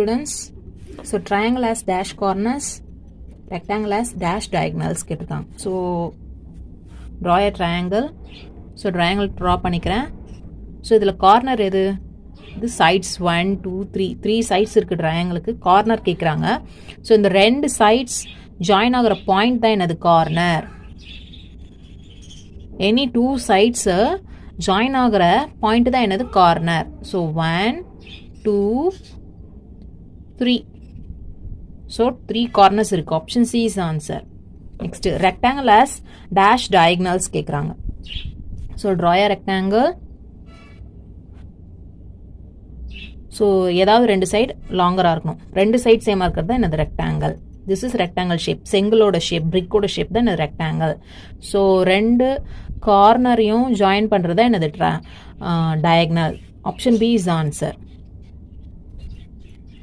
students, so triangle has dash corners, rectangle has dash diagonals கேட்டிருக்காங்க. So draw a triangle. So triangle draw பண்ணிக்கிறேன். So இதில் corner எது? இது sides 1 2 3 sides இருக்கு ட்ரையாங்கிளுக்கு. Corner கேட்குறாங்க. So இந்த ரெண்டு சைட்ஸ் ஜாயின் ஆகிற பாயிண்ட் தான் என்னது? Corner. Any two sides join ஆகிற பாயிண்ட் தான் என்னது? கார்னர். ஸோ 1 2 3. ஸோ 3 கார்னர்ஸ் இருக்கு. Option C is answer. Next rectangle has dash diagonals கேட்குறாங்க. So draw a rectangle. So ஏதாவது ரெண்டு சைடு லாங்கராக இருக்கணும். ரெண்டு சைட் சேமாக இருக்கிறது தான் என்னது? Rectangle. This is rectangle shape. செங்கலோட ஷேப், பிரிக்கோட ஷேப் தான் என்னது? ரெக்டாங்கிள். ஸோ ரெண்டு கார்னரையும் ஜாயின் பண்ணுறது தான் என்னது? Diagonal. Option B is answer.